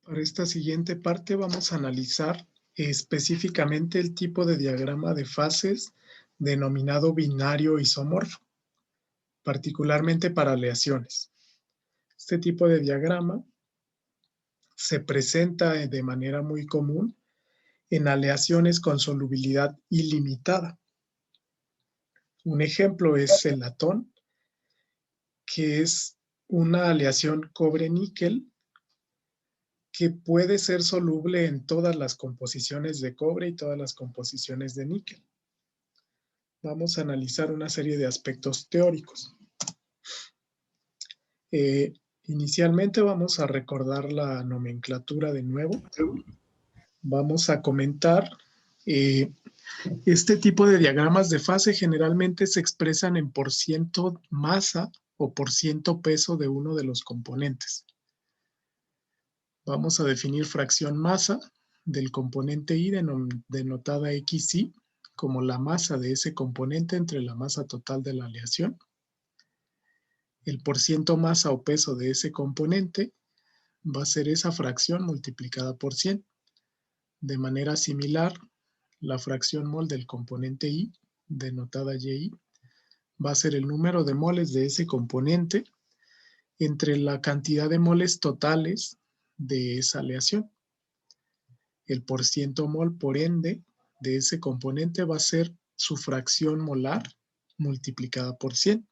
Para esta siguiente parte vamos a analizar específicamente el tipo de diagrama de fases denominado binario isomorfo, particularmente para aleaciones. Este tipo de diagrama se presenta de manera muy común en aleaciones con solubilidad ilimitada. Un ejemplo es el latón, que es una aleación cobre-níquel que puede ser soluble en todas las composiciones de cobre y todas las composiciones de níquel. Vamos a analizar una serie de aspectos teóricos. Inicialmente vamos a recordar la nomenclatura de nuevo. Vamos a comentar este tipo de diagramas de fase generalmente se expresan en % masa o % peso de uno de los componentes. Vamos a definir fracción masa del componente I denotada XI como la masa de ese componente entre la masa total de la aleación. El % masa o peso de ese componente va a ser esa fracción multiplicada por 100. De manera similar, la fracción mol del componente I, denotada YI, va a ser el número de moles de ese componente entre la cantidad de moles totales de esa aleación. El % mol, por ende, de ese componente va a ser su fracción molar multiplicada por 100.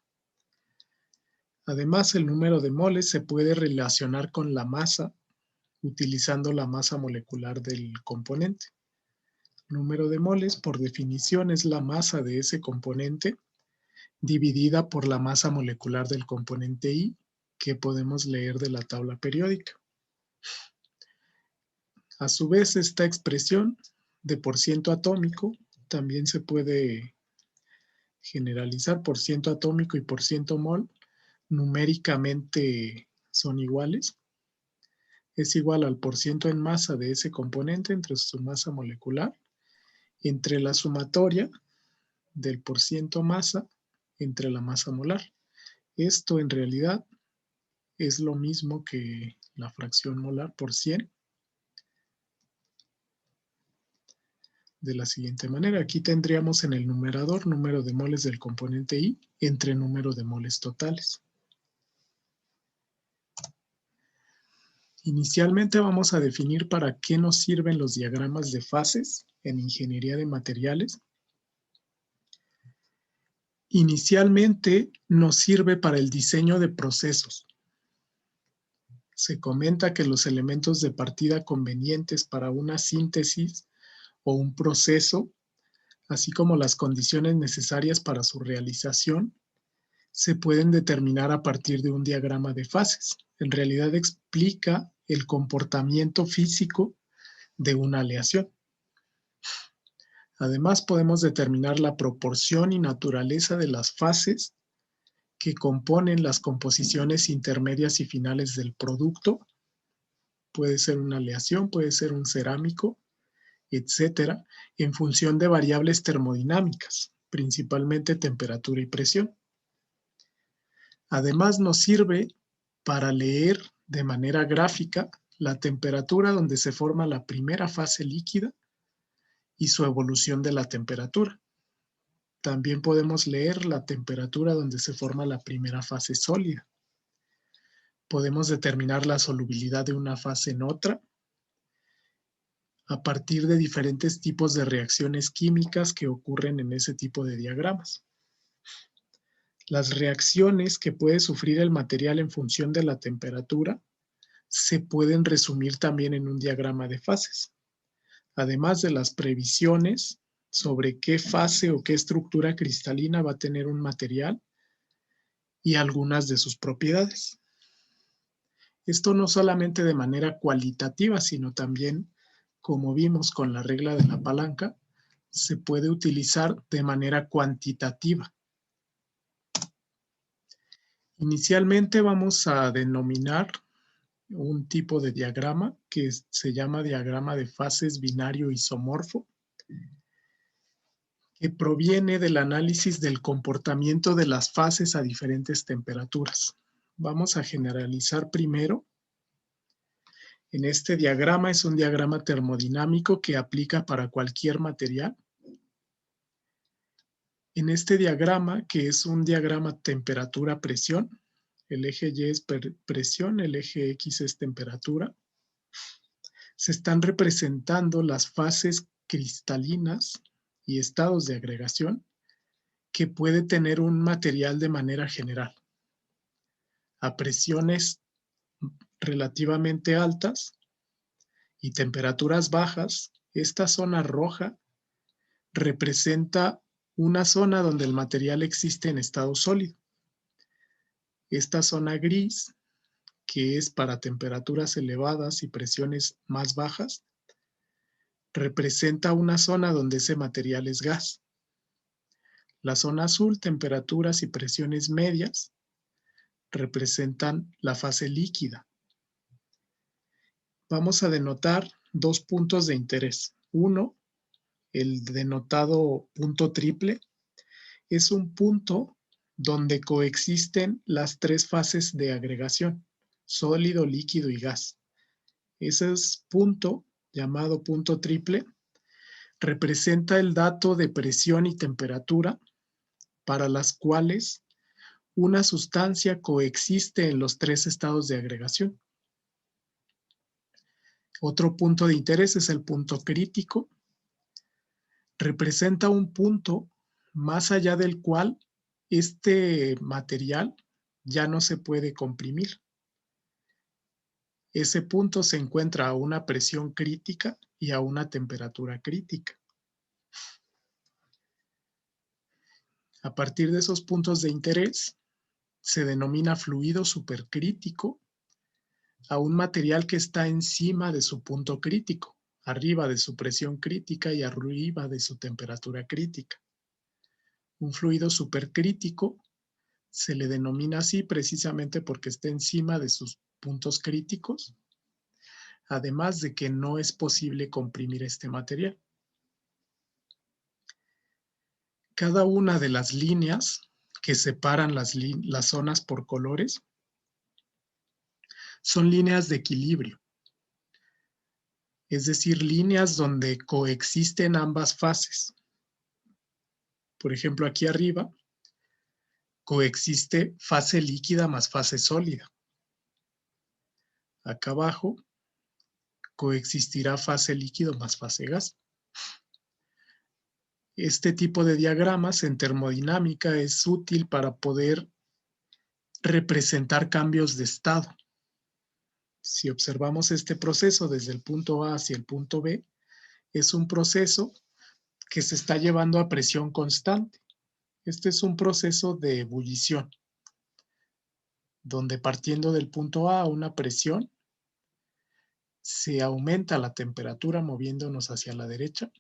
Además, el número de moles se puede relacionar con la masa utilizando la masa molecular del componente. Número de moles, por definición, es la masa de ese componente dividida por la masa molecular del componente I, que podemos leer de la tabla periódica. A su vez, esta expresión de % atómico también se puede generalizar. % atómico y % mol numéricamente son iguales. Es igual al % en masa de ese componente entre su masa molecular, entre la sumatoria del % masa entre la masa molar. Esto en realidad es lo mismo que la fracción molar por 100. De la siguiente manera, aquí tendríamos en el numerador número de moles del componente I entre número de moles totales. Inicialmente vamos a definir para qué nos sirven los diagramas de fases en ingeniería de materiales. Inicialmente nos sirve para el diseño de procesos. Se comenta que los elementos de partida convenientes para una síntesis o un proceso, así como las condiciones necesarias para su realización, se pueden determinar a partir de un diagrama de fases. En realidad explica el comportamiento físico de una aleación. Además, podemos determinar la proporción y naturaleza de las fases que componen las composiciones intermedias y finales del producto. Puede ser una aleación, puede ser un cerámico, etcétera, en función de variables termodinámicas, principalmente temperatura y presión. Además, nos sirve para leer de manera gráfica la temperatura donde se forma la primera fase líquida y su evolución de la temperatura. También podemos leer la temperatura donde se forma la primera fase sólida. Podemos determinar la solubilidad de una fase en otra a partir de diferentes tipos de reacciones químicas que ocurren en ese tipo de diagramas. Las reacciones que puede sufrir el material en función de la temperatura se pueden resumir también en un diagrama de fases, además de las previsiones sobre qué fase o qué estructura cristalina va a tener un material y algunas de sus propiedades. Esto no solamente de manera cualitativa, sino también, como vimos con la regla de la palanca, se puede utilizar de manera cuantitativa. Inicialmente vamos a denominar un tipo de diagrama que se llama diagrama de fases binario isomorfo, que proviene del análisis del comportamiento de las fases a diferentes temperaturas. Vamos a generalizar primero En este diagrama es un diagrama termodinámico que aplica para cualquier material. En este diagrama, que es un diagrama temperatura-presión, el eje Y es presión, el eje X es temperatura, se están representando las fases cristalinas y estados de agregación que puede tener un material de manera general. A presiones relativamente altas y temperaturas bajas, esta zona roja representa una zona donde el material existe en estado sólido. Esta zona gris, que es para temperaturas elevadas y presiones más bajas, representa una zona donde ese material es gas. La zona azul, temperaturas y presiones medias, representan la fase líquida. Vamos a denotar dos puntos de interés. Uno, el denotado punto triple, es un punto donde coexisten las tres fases de agregación, sólido, líquido y gas. Ese punto, llamado punto triple, representa el dato de presión y temperatura para las cuales una sustancia coexiste en los tres estados de agregación. Otro punto de interés es el punto crítico. Representa un punto más allá del cual este material ya no se puede comprimir. Ese punto se encuentra a una presión crítica y a una temperatura crítica. A partir de esos puntos de interés, se denomina fluido supercrítico a un material que está encima de su punto crítico, arriba de su presión crítica y arriba de su temperatura crítica. Un fluido supercrítico se le denomina así precisamente porque está encima de sus puntos críticos, además de que no es posible comprimir este material. Cada una de las líneas que separan las zonas por colores son líneas de equilibrio, es decir, líneas donde coexisten ambas fases. Por ejemplo, aquí arriba coexiste fase líquida más fase sólida. Acá abajo coexistirá fase líquido más fase gas. Este tipo de diagramas en termodinámica es útil para poder representar cambios de estado. Si observamos este proceso desde el punto A hacia el punto B, es un proceso que se está llevando a presión constante. Este es un proceso de ebullición, donde partiendo del punto A a una presión, se aumenta la temperatura moviéndonos hacia la derecha,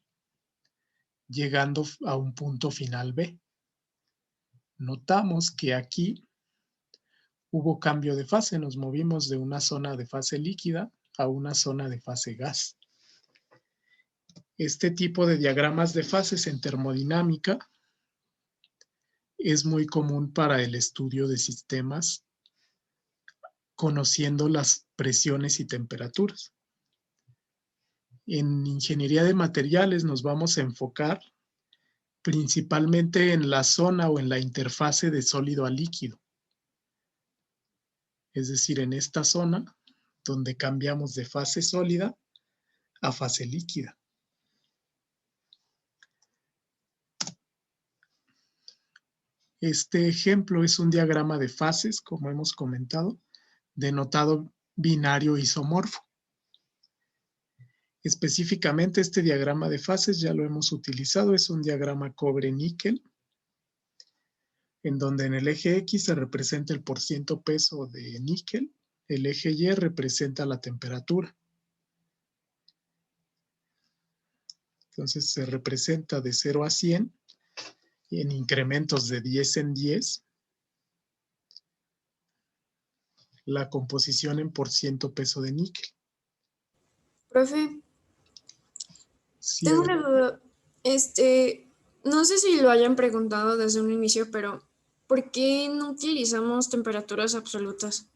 llegando a un punto final B. Notamos que aquí hubo cambio de fase, nos movimos de una zona de fase líquida a una zona de fase gas. Este tipo de diagramas de fases en termodinámica es muy común para el estudio de sistemas conociendo las presiones y temperaturas. En ingeniería de materiales nos vamos a enfocar principalmente en la zona o en la interfase de sólido a líquido. Es decir, en esta zona donde cambiamos de fase sólida a fase líquida. Este ejemplo es un diagrama de fases, como hemos comentado, denotado binario isomorfo. Específicamente este diagrama de fases ya lo hemos utilizado, es un diagrama cobre-níquel, en donde en el eje X se representa el porciento peso de níquel, el eje Y representa la temperatura. Entonces se representa de 0 a 100 en incrementos de 10 en 10 la composición en porciento peso de níquel. Profe, Sí, tengo una duda. No sé si lo hayan preguntado desde un inicio, pero ¿por qué no utilizamos temperaturas absolutas?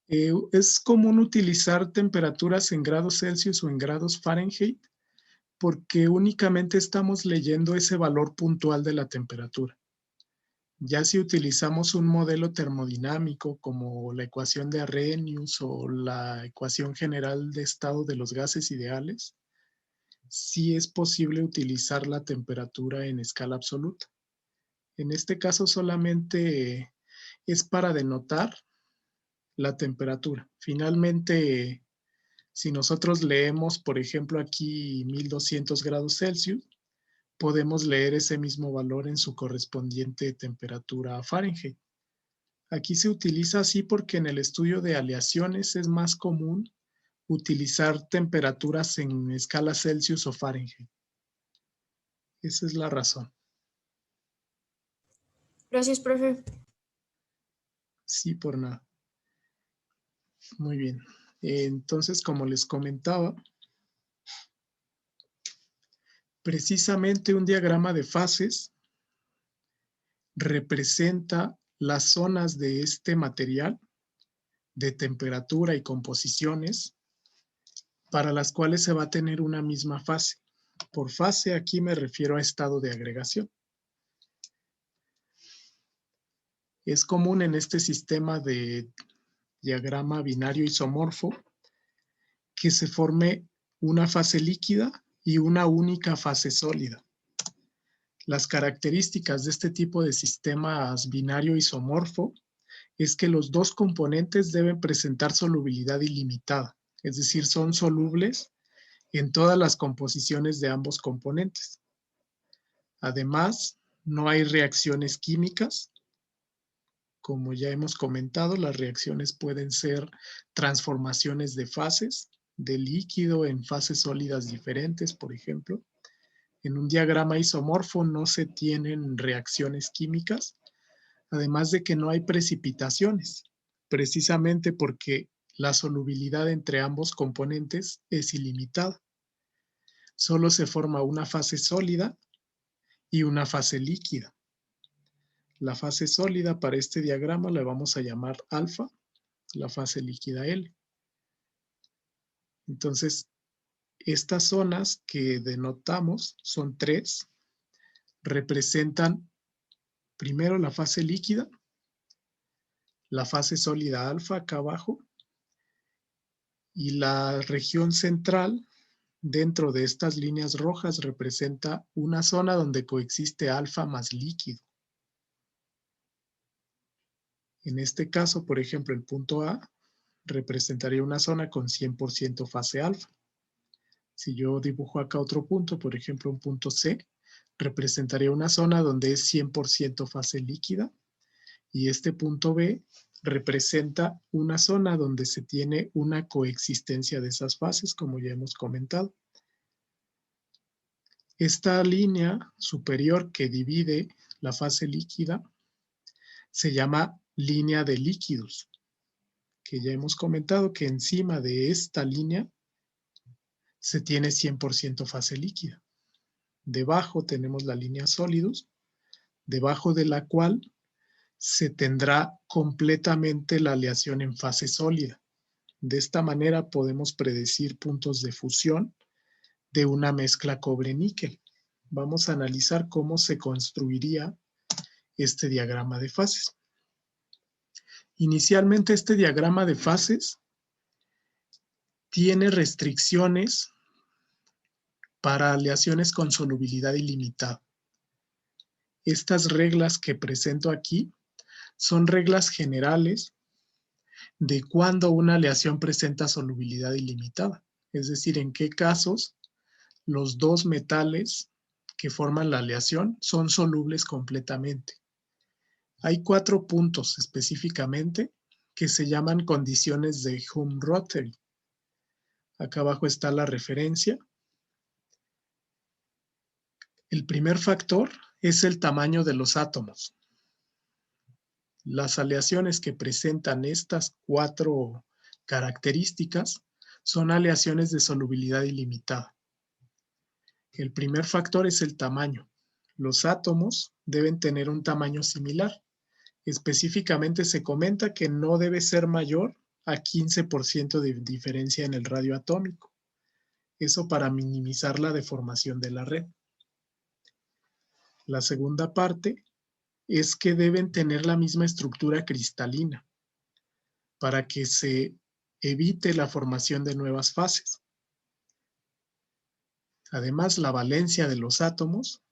Es común utilizar temperaturas en grados Celsius o en grados Fahrenheit porque únicamente estamos leyendo ese valor puntual de la temperatura. Ya si utilizamos un modelo termodinámico como la ecuación de Arrhenius o la ecuación general de estado de los gases ideales, sí es posible utilizar la temperatura en escala absoluta. En este caso solamente es para denotar la temperatura. Finalmente, si nosotros leemos, por ejemplo, aquí 1200 grados Celsius, podemos leer ese mismo valor en su correspondiente temperatura Fahrenheit. Aquí se utiliza así porque en el estudio de aleaciones es más común utilizar temperaturas en escala Celsius o Fahrenheit. Esa es la razón. Gracias, profe. Sí, por nada. Muy bien. Entonces, como les comentaba, precisamente un diagrama de fases representa las zonas de este material de temperatura y composiciones para las cuales se va a tener una misma fase. Por fase aquí me refiero a estado de agregación. Es común en este sistema de diagrama binario isomorfo que se forme una fase líquida y una única fase sólida. Las características de este tipo de sistemas binario isomorfo es que los dos componentes deben presentar solubilidad ilimitada, es decir, son solubles en todas las composiciones de ambos componentes. Además, no hay reacciones químicas. Como ya hemos comentado, las reacciones pueden ser transformaciones de fases, de líquido en fases sólidas diferentes, por ejemplo. En un diagrama isomorfo no se tienen reacciones químicas, además de que no hay precipitaciones, precisamente porque la solubilidad entre ambos componentes es ilimitada. Solo se forma una fase sólida y una fase líquida. La fase sólida para este diagrama la vamos a llamar alfa, la fase líquida L. Entonces, estas zonas que denotamos son tres, representan primero la fase líquida, la fase sólida alfa acá abajo, y la región central dentro de estas líneas rojas representa una zona donde coexiste alfa más líquido. En este caso, por ejemplo, el punto A representaría una zona con 100% fase alfa. Si yo dibujo acá otro punto, por ejemplo, un punto C, representaría una zona donde es 100% fase líquida, y este punto B representa una zona donde se tiene una coexistencia de esas fases, como ya hemos comentado. Esta línea superior que divide la fase líquida se llama línea de líquidos, que ya hemos comentado que encima de esta línea se tiene 100% fase líquida. Debajo tenemos la línea sólidos, debajo de la cual se tendrá completamente la aleación en fase sólida. De esta manera podemos predecir puntos de fusión de una mezcla cobre-níquel. Vamos a analizar cómo se construiría este diagrama de fases. Inicialmente este diagrama de fases tiene restricciones para aleaciones con solubilidad ilimitada. Estas reglas que presento aquí son reglas generales de cuando una aleación presenta solubilidad ilimitada, es decir, en qué casos los dos metales que forman la aleación son solubles completamente. Hay 4 puntos específicamente que se llaman condiciones de Hume-Rothery. Acá abajo está la referencia. El primer factor es el tamaño de los átomos. Las aleaciones que presentan estas 4 características son aleaciones de solubilidad ilimitada. El primer factor es el tamaño. Los átomos deben tener un tamaño similar. Específicamente se comenta que no debe ser mayor a 15% de diferencia en el radio atómico. Eso para minimizar la deformación de la red. La segunda parte es que deben tener la misma estructura cristalina para que se evite la formación de nuevas fases. Además, la valencia de los átomos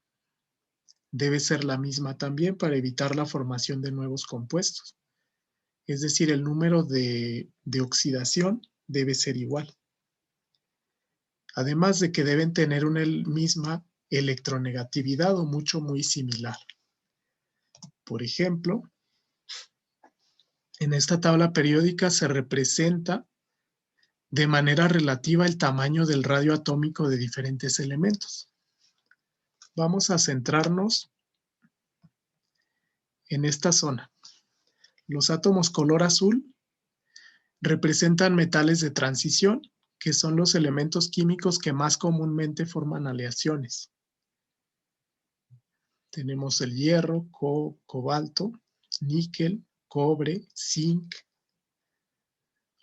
debe ser la misma también para evitar la formación de nuevos compuestos. Es decir, el número de oxidación debe ser igual. Además de que deben tener una misma electronegatividad o muy similar. Por ejemplo, en esta tabla periódica se representa de manera relativa el tamaño del radio atómico de diferentes elementos. Vamos a centrarnos en esta zona. Los átomos color azul representan metales de transición, que son los elementos químicos que más comúnmente forman aleaciones. Tenemos el hierro, cobalto, níquel, cobre, zinc,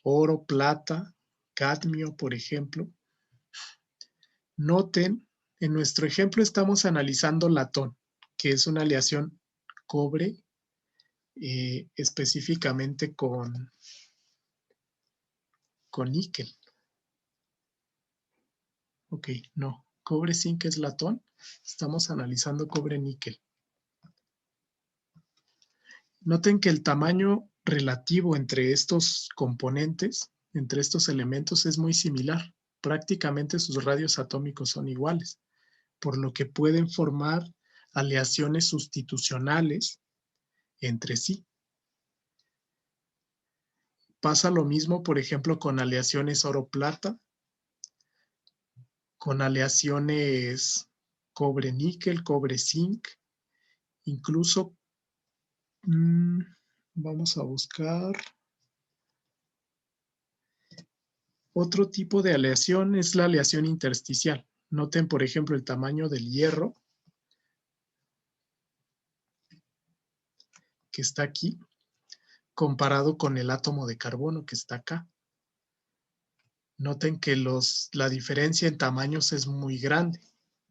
oro, plata, cadmio, por ejemplo. Noten, en nuestro ejemplo estamos analizando latón, que es una aleación cobre, específicamente con níquel. Ok, no, cobre, zinc es latón. Estamos analizando cobre-níquel. Noten que el tamaño relativo entre estos componentes, entre estos elementos, es muy similar. Prácticamente sus radios atómicos son iguales, por lo que pueden formar aleaciones sustitucionales entre sí. Pasa lo mismo, por ejemplo, con aleaciones oro-plata, con aleaciones cobre-níquel, cobre-zinc, incluso vamos a buscar otro tipo de aleación, es la aleación intersticial. Noten, por ejemplo, el tamaño del hierro, que está aquí, comparado con el átomo de carbono que está acá. Noten que la diferencia en tamaños es muy grande.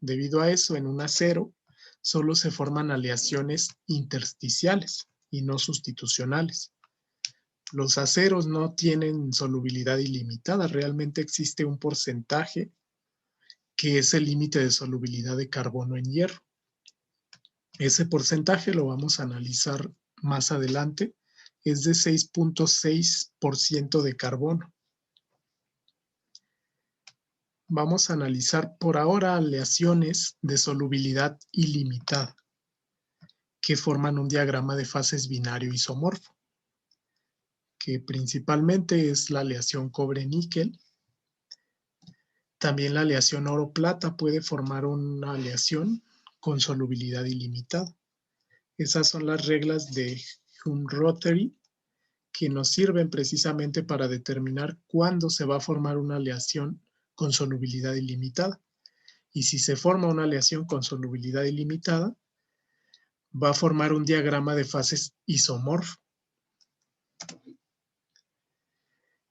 Debido a eso, en un acero solo se forman aleaciones intersticiales y no sustitucionales. Los aceros no tienen solubilidad ilimitada, realmente existe un porcentaje que es el límite de solubilidad de carbono en hierro. Ese porcentaje lo vamos a analizar más adelante, es de 6.6% de carbono. Vamos a analizar por ahora aleaciones de solubilidad ilimitada que forman un diagrama de fases binario isomorfo, que principalmente es la aleación cobre-níquel. También la aleación oro-plata puede formar una aleación con solubilidad ilimitada. Esas son las reglas de Hume-Rothery que nos sirven precisamente para determinar cuándo se va a formar una aleación con solubilidad ilimitada. Y si se forma una aleación con solubilidad ilimitada, va a formar un diagrama de fases isomorfo.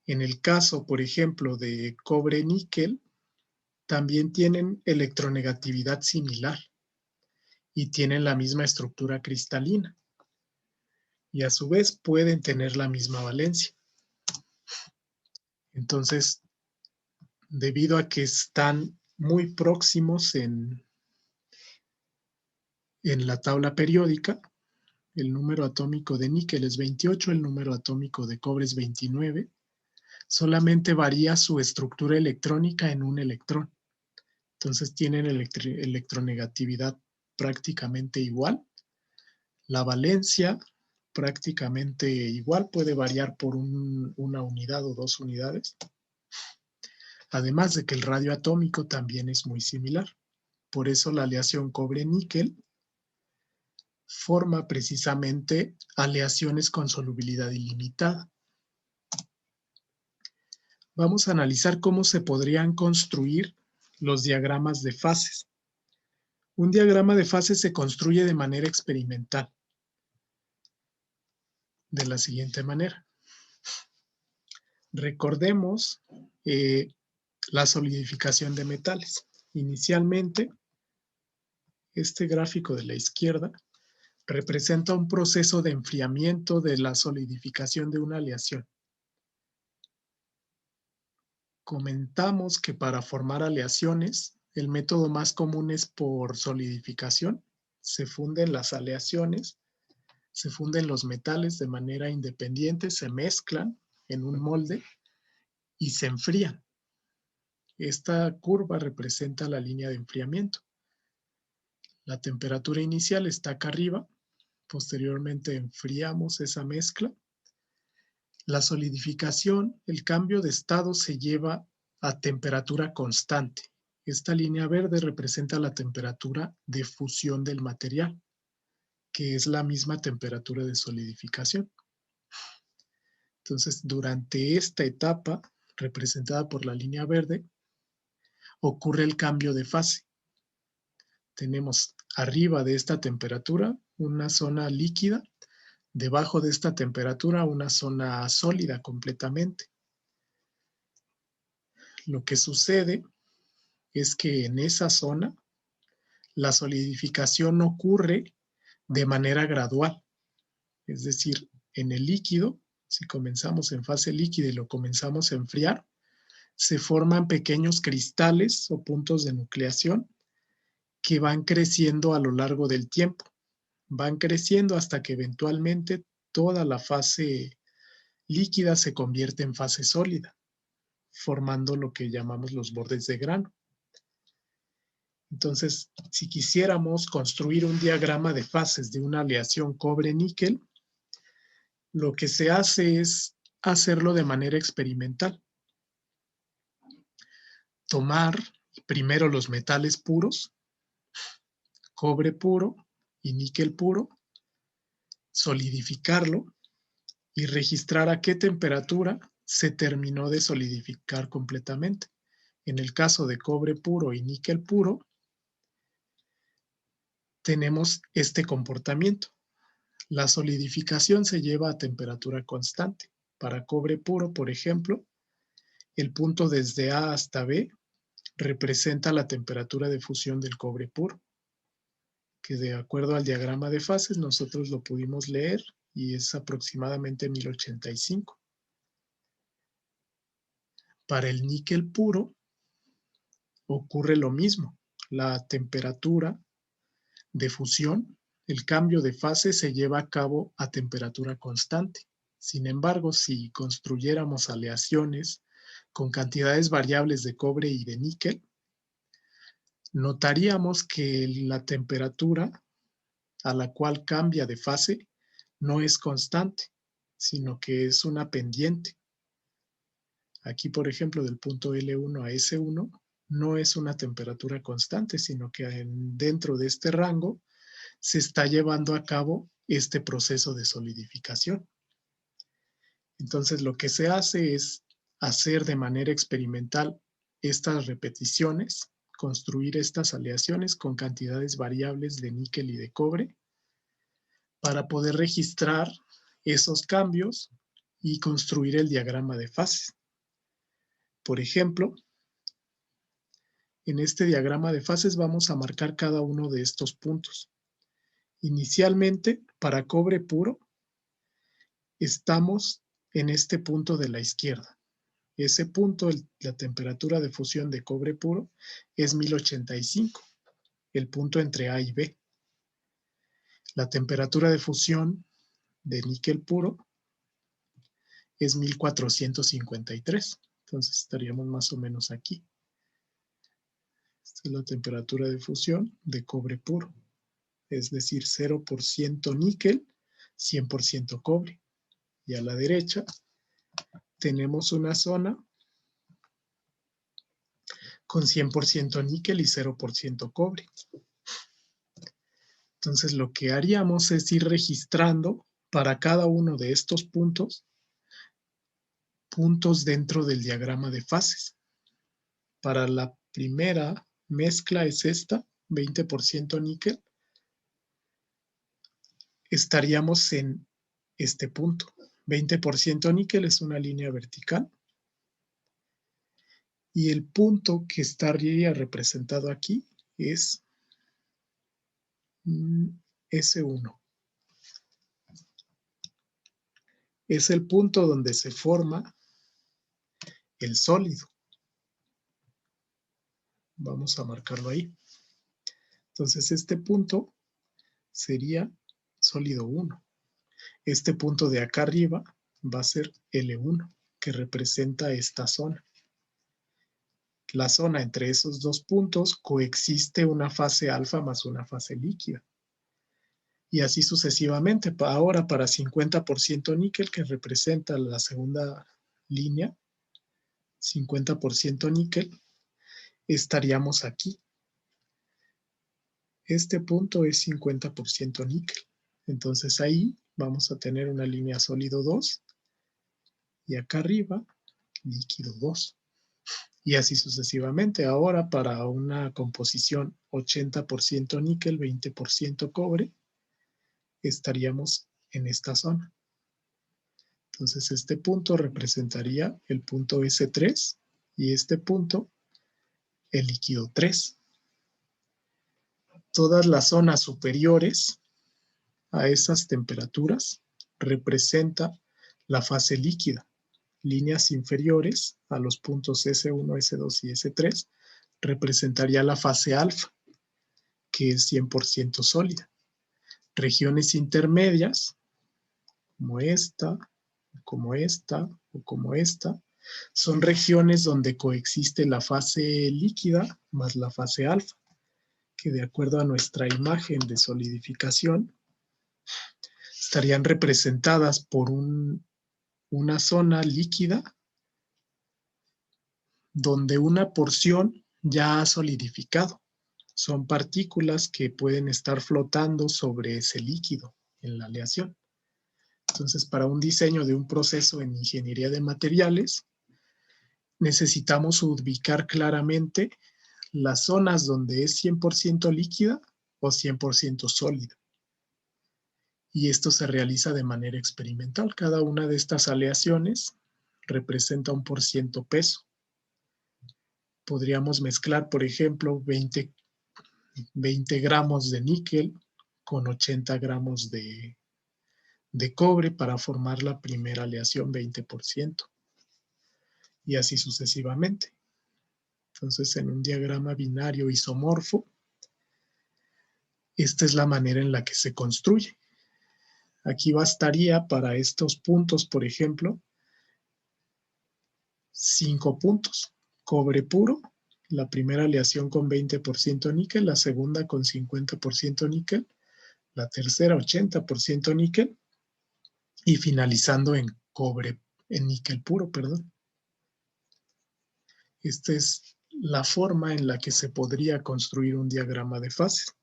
En el caso, por ejemplo, de cobre-níquel, también tienen electronegatividad similar y tienen la misma estructura cristalina. Y a su vez pueden tener la misma valencia. Entonces, debido a que están muy próximos en la tabla periódica, el número atómico de níquel es 28, el número atómico de cobre es 29, solamente varía su estructura electrónica en un electrón. Entonces tienen electronegatividad prácticamente igual. La valencia prácticamente igual, puede variar por una unidad o 2 unidades. Además de que el radio atómico también es muy similar. Por eso la aleación cobre-níquel forma precisamente aleaciones con solubilidad ilimitada. Vamos a analizar cómo se podrían construir los diagramas de fases. Un diagrama de fases se construye de manera experimental, de la siguiente manera. Recordemos la solidificación de metales. Inicialmente, este gráfico de la izquierda representa un proceso de enfriamiento de la solidificación de una aleación. Comentamos que para formar aleaciones, el método más común es por solidificación. Se funden las aleaciones, se funden los metales de manera independiente, se mezclan en un molde y se enfrían. Esta curva representa la línea de enfriamiento. La temperatura inicial está acá arriba. Posteriormente enfriamos esa mezcla. La solidificación, el cambio de estado se lleva a temperatura constante. Esta línea verde representa la temperatura de fusión del material, que es la misma temperatura de solidificación. Entonces, durante esta etapa, representada por la línea verde, ocurre el cambio de fase. Tenemos arriba de esta temperatura una zona líquida, debajo de esta temperatura una zona sólida completamente. Lo que sucede es que en esa zona la solidificación ocurre de manera gradual. Es decir, en el líquido, si comenzamos en fase líquida y lo comenzamos a enfriar, se forman pequeños cristales o puntos de nucleación que van creciendo a lo largo del tiempo. Van creciendo hasta que eventualmente toda la fase líquida se convierte en fase sólida, formando lo que llamamos los bordes de grano. Entonces, si quisiéramos construir un diagrama de fases de una aleación cobre-níquel, lo que se hace es hacerlo de manera experimental. Tomar primero los metales puros, cobre puro y níquel puro, solidificarlo y registrar a qué temperatura se terminó de solidificar completamente. En el caso de cobre puro y níquel puro, tenemos este comportamiento. La solidificación se lleva a temperatura constante. Para cobre puro, por ejemplo, el punto desde A hasta B representa la temperatura de fusión del cobre puro, que de acuerdo al diagrama de fases nosotros lo pudimos leer y es aproximadamente 1085. Para el níquel puro ocurre lo mismo. La temperatura de fusión, el cambio de fase se lleva a cabo a temperatura constante. Sin embargo, si construyéramos aleaciones con cantidades variables de cobre y de níquel, notaríamos que la temperatura a la cual cambia de fase no es constante, sino que es una pendiente. Aquí, por ejemplo, del punto L1 a S1, no es una temperatura constante, sino que dentro de este rango se está llevando a cabo este proceso de solidificación. Entonces, lo que se hace es hacer de manera experimental estas repeticiones, construir estas aleaciones con cantidades variables de níquel y de cobre para poder registrar esos cambios y construir el diagrama de fases. Por ejemplo, en este diagrama de fases vamos a marcar cada uno de estos puntos. Inicialmente, para cobre puro, estamos en este punto de la izquierda. Ese punto, la temperatura de fusión de cobre puro, es 1085, el punto entre A y B. La temperatura de fusión de níquel puro es 1453. Entonces estaríamos más o menos aquí. Esta es la temperatura de fusión de cobre puro, es decir, 0% níquel, 100% cobre. Y a la derecha tenemos una zona con 100% níquel y 0% cobre. Entonces lo que haríamos es ir registrando para cada uno de estos puntos dentro del diagrama de fases. Para la primera mezcla es esta, 20% níquel. Estaríamos en este punto. 20% níquel es una línea vertical Y el punto que estaría representado aquí es S1. Es el punto donde se forma el sólido. Vamos a marcarlo ahí. Entonces, este punto sería sólido 1. Este punto de acá arriba va a ser L1, que representa esta zona. La zona entre esos dos puntos coexiste una fase alfa más una fase líquida. Y así sucesivamente. Ahora para 50% níquel, que representa la segunda línea, 50% níquel, estaríamos aquí. Este punto es 50% níquel. Entonces ahí vamos a tener una línea sólido 2 y acá arriba líquido 2. Y así sucesivamente. Ahora para una composición 80% níquel, 20% cobre, estaríamos en esta zona. Entonces este punto representaría el punto S3 y este punto el líquido 3. Todas las zonas superiores a esas temperaturas representa la fase líquida. Líneas inferiores a los puntos S1, S2 y S3 representaría la fase alfa, que es 100% sólida. Regiones intermedias, como esta, o como esta, son regiones donde coexiste la fase líquida más la fase alfa, que de acuerdo a nuestra imagen de solidificación, estarían representadas por una zona líquida donde una porción ya ha solidificado. Son partículas que pueden estar flotando sobre ese líquido en la aleación. Entonces, para un diseño de un proceso en ingeniería de materiales, necesitamos ubicar claramente las zonas donde es 100% líquida o 100% sólida. Y esto se realiza de manera experimental. Cada una de estas aleaciones representa un % peso. Podríamos mezclar, por ejemplo, 20 gramos de níquel con 80 gramos de cobre para formar la primera aleación 20%. Y así sucesivamente. Entonces, en un diagrama binario isomorfo, esta es la manera en la que se construye. Aquí bastaría para estos puntos, por ejemplo, 5 puntos. Cobre puro, la primera aleación con 20% níquel, la segunda con 50% níquel, la tercera 80% níquel y finalizando en níquel puro, perdón. Esta es la forma en la que se podría construir un diagrama de fases.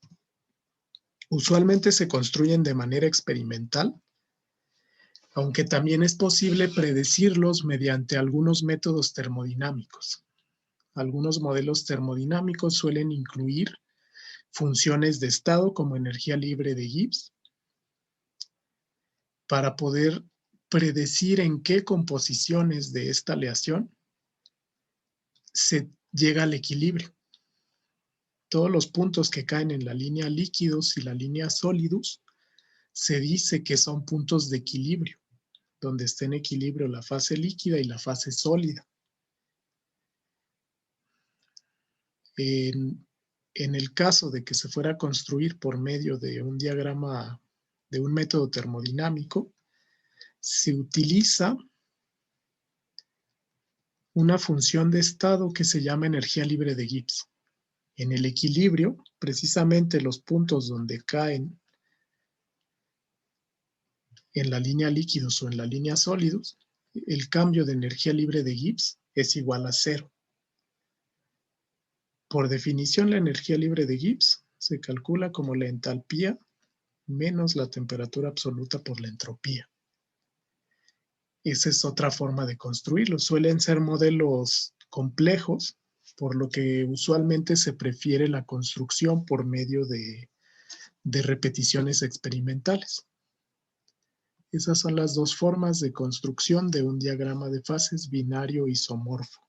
Usualmente se construyen de manera experimental, aunque también es posible predecirlos mediante algunos métodos termodinámicos. Algunos modelos termodinámicos suelen incluir funciones de estado como energía libre de Gibbs para poder predecir en qué composiciones de esta aleación se llega al equilibrio. Todos los puntos que caen en la línea líquidos y la línea sólidos se dice que son puntos de equilibrio, donde está en equilibrio la fase líquida y la fase sólida. En el caso de que se fuera a construir por medio de un diagrama, de un método termodinámico, se utiliza una función de estado que se llama energía libre de Gibbs. En el equilibrio, precisamente los puntos donde caen en la línea líquidos o en la línea sólidos, el cambio de energía libre de Gibbs es igual a 0. Por definición, la energía libre de Gibbs se calcula como la entalpía menos la temperatura absoluta por la entropía. Esa es otra forma de construirlo. Suelen ser modelos complejos, por lo que usualmente se prefiere la construcción por medio de repeticiones experimentales. Esas son las dos formas de construcción de un diagrama de fases binario isomorfo.